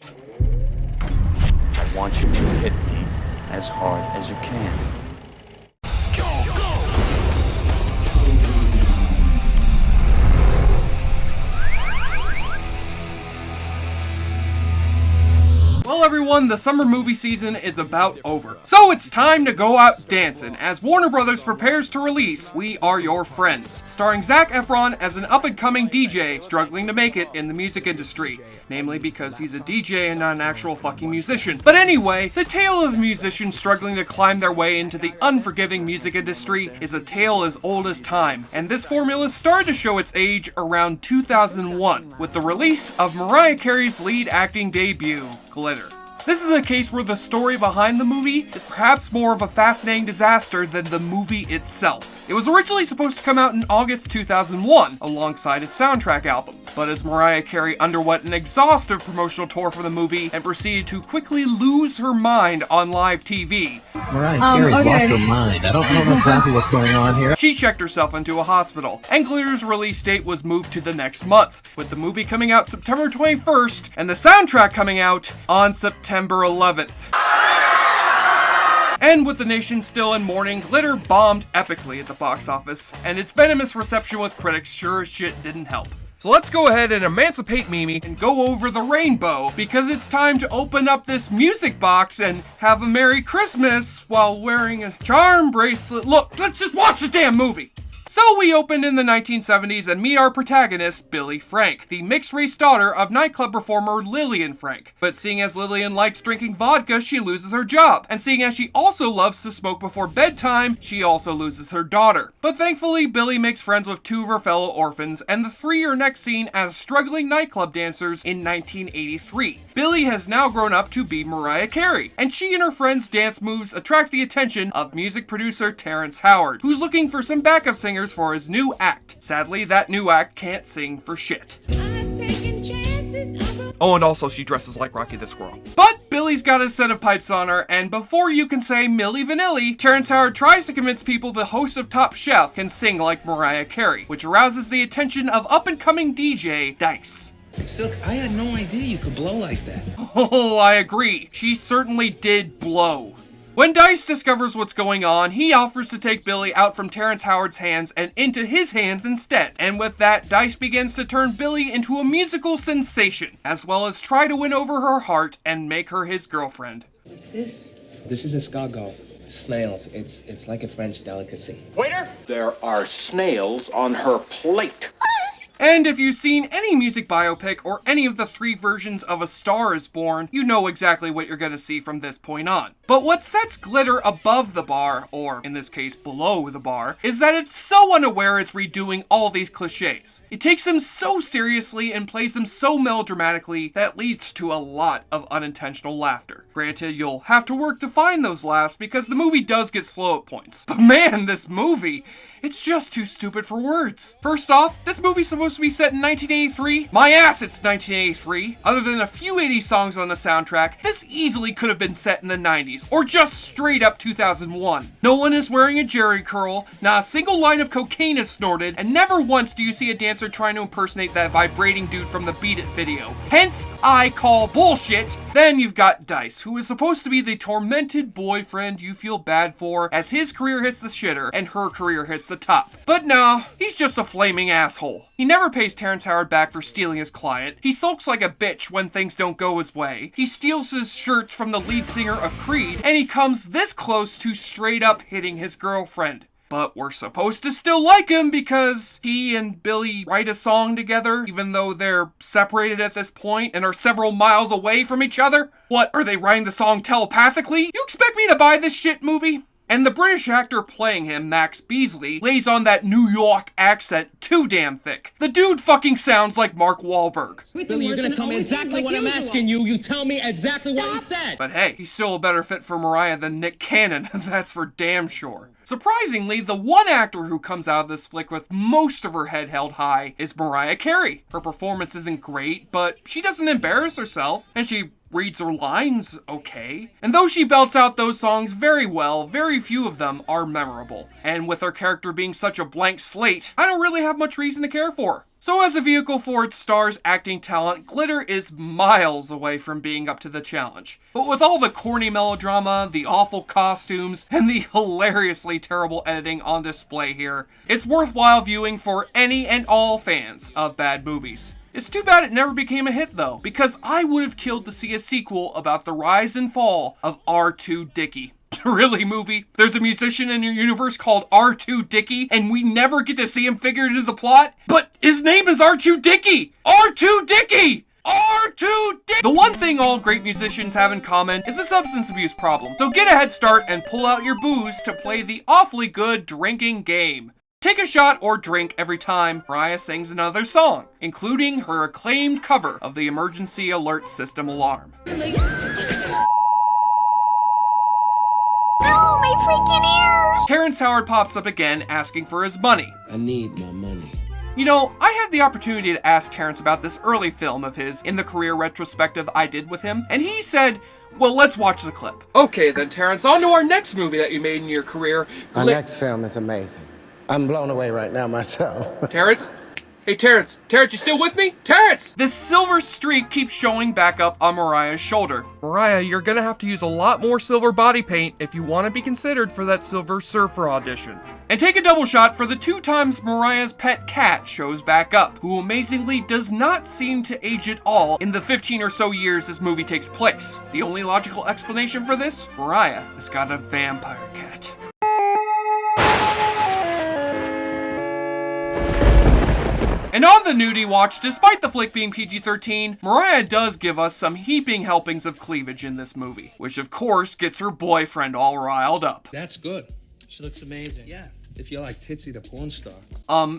I want you to hit me as hard as you can. Well everyone, the summer movie season is about over. So it's time to go out dancing as Warner Brothers prepares to release We Are Your Friends, starring Zac Efron as an up-and-coming DJ struggling to make it in the music industry. Namely because he's a DJ and not an actual fucking musician. But anyway, the tale of a musician struggling to climb their way into the unforgiving music industry is a tale as old as time. And this formula started to show its age around 2001 with the release of Mariah Carey's lead acting debut, Glitter. This is a case where the story behind the movie is perhaps more of a fascinating disaster than the movie itself. It was originally supposed to come out in August 2001 alongside its soundtrack album, but as Mariah Carey underwent an exhaustive promotional tour for the movie and proceeded to quickly lose her mind on live TV, Mariah Carey's lost her mind. I don't know exactly what's going on here. She checked herself into a hospital, and Glitter's release date was moved to the next month, with the movie coming out September 21st and the soundtrack coming out on September 11th. And with the nation still in mourning, Glitter bombed epically at the box office, and its venomous reception with critics sure as shit didn't help. So let's go ahead and emancipate Mimi and go over the rainbow, because it's time to open up this music box and have a Merry Christmas while wearing a charm bracelet. Look, let's just watch the damn movie! So we opened in the 1970s and meet our protagonist, Billy Frank, the mixed-race daughter of nightclub performer Lillian Frank. But seeing as Lillian likes drinking vodka, she loses her job. And seeing as she also loves to smoke before bedtime, she also loses her daughter. But thankfully, Billy makes friends with two of her fellow orphans, and the three are next seen as struggling nightclub dancers in 1983. Billy has now grown up to be Mariah Carey, and she and her friends' dance moves attract the attention of music producer Terrence Howard, who's looking for some backup singers for his new act. Sadly, that new act can't sing for shit. Oh, and also she dresses like Rocky the Squirrel. But Billy's got a set of pipes on her, and before you can say Milli Vanilli, Terrence Howard tries to convince people the host of Top Chef can sing like Mariah Carey, which arouses the attention of up-and-coming DJ Dice. Silk, I had no idea you could blow like that. Oh, I agree. She certainly did blow. When Dice discovers what's going on, he offers to take Billy out from Terrence Howard's hands and into his hands instead. And with that, Dice begins to turn Billy into a musical sensation, as well as try to win over her heart and make her his girlfriend. What's this? This is escargot. Snails. It's like a French delicacy. Waiter! There are snails on her plate. And if you've seen any music biopic or any of the 3 versions of A Star Is Born, you know exactly what you're gonna see from this point on. But what sets Glitter above the bar, or in this case below the bar, is that it's so unaware it's redoing all these cliches. It takes them so seriously and plays them so melodramatically that leads to a lot of unintentional laughter. Granted, you'll have to work to find those laughs because the movie does get slow at points. But man, this movie, it's just too stupid for words. First off, this movie's supposed to be set in 1983. My ass, it's 1983. Other than a few 80s songs on the soundtrack, this easily could have been set in the 90s, or just straight up 2001. No one is wearing a jerry curl, not a single line of cocaine is snorted, and never once do you see a dancer trying to impersonate that vibrating dude from the Beat It video. Hence, I call bullshit. Then you've got Dice, who is supposed to be the tormented boyfriend you feel bad for as his career hits the shitter and her career hits the top. But no, he's just a flaming asshole. He never pays Terrence Howard back for stealing his client. He sulks like a bitch when things don't go his way. He steals his shirts from the lead singer of Creed, and he comes this close to straight up hitting his girlfriend. But we're supposed to still like him because he and Billy write a song together, even though they're separated at this point and are several miles away from each other. What, are they writing the song telepathically? You expect me to buy this shit movie? And the British actor playing him, Max Beasley, lays on that New York accent too damn thick. The dude fucking sounds like Mark Wahlberg. Billy, you're gonna tell me exactly what I'm asking you. You tell me exactly what he said. But hey, he's still a better fit for Mariah than Nick Cannon, that's for damn sure. Surprisingly, the one actor who comes out of this flick with most of her head held high is Mariah Carey. Her performance isn't great, but she doesn't embarrass herself, and she reads her lines okay. And though she belts out those songs very well, very few of them are memorable. And with her character being such a blank slate, I don't really have much reason to care for her. So as a vehicle for its star's acting talent, Glitter is miles away from being up to the challenge. But with all the corny melodrama, the awful costumes, and the hilariously terrible editing on display here, it's worthwhile viewing for any and all fans of bad movies. It's too bad it never became a hit though, because I would have killed to see a sequel about the rise and fall of R2 Dickey. Really, movie? There's a musician in your universe called R2 Dickey, and we never get to see him figure into the plot? But his name is R2 Dickey! R2 Dickey! R2 Dickey! The one thing all great musicians have in common is a substance abuse problem. So get a head start and pull out your booze to play the awfully good drinking game. Take a shot or drink every time Mariah sings another song, including her acclaimed cover of the emergency alert system alarm. Oh, my freaking ears! Terrence Howard pops up again asking for his money. I need my money. You know, I had the opportunity to ask Terrence about this early film of his in the career retrospective I did with him, and he said, well, let's watch the clip. Okay then, Terrence, on to our next movie that you made in your career. Our next film is amazing. I'm blown away right now myself. Terrence? Hey, Terrence. Terrence, you still with me? Terrence! This silver streak keeps showing back up on Mariah's shoulder. Mariah, you're gonna have to use a lot more silver body paint if you want to be considered for that Silver Surfer audition. And take a double shot for the 2 times Mariah's pet cat shows back up, who amazingly does not seem to age at all in the 15 or so years this movie takes place. The only logical explanation for this? Mariah has got a vampire cat. And on the nudie watch, despite the flick being PG-13, Mariah does give us some heaping helpings of cleavage in this movie, which of course gets her boyfriend all riled up. That's good. She looks amazing. Yeah. If you like Titsy the porn star.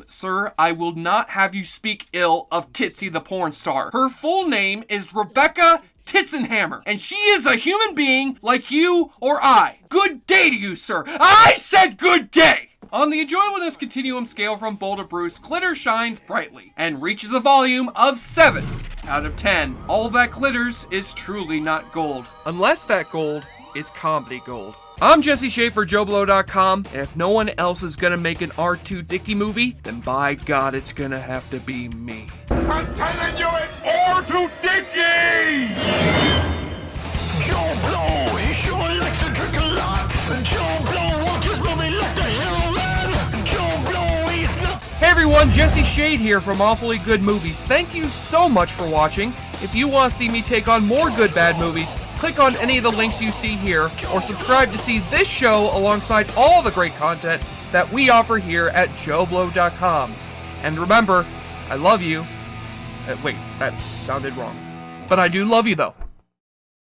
Sir, I will not have you speak ill of Titsy the porn star. Her full name is Rebecca Titzenhammer, and she is a human being like you or I. Good day to you, sir. I said good day! On the enjoyableness continuum scale from Bull to Bruce, Glitter shines brightly and reaches a volume of 7 out of 10. All that glitters is truly not gold, unless that gold is comedy gold. I'm Jesse Shea for JoBlo.com, and if no one else is gonna make an R2 Dickey movie, then by God, it's gonna have to be me. I'm telling you, it's R2 Dickey! Joe Blow, he sure likes to drink a lot. Joe Blow watches movie like the hero man. Joe Blow, he's not. Hey everyone, Jesse Shade here from Awfully Good Movies. Thank you so much for watching. If you want to see me take on more good bad movies, click on any of the links you see here, or subscribe to see this show alongside all the great content that we offer here at JoBlo.com. And remember, I love you. Wait, that sounded wrong. But I do love you though.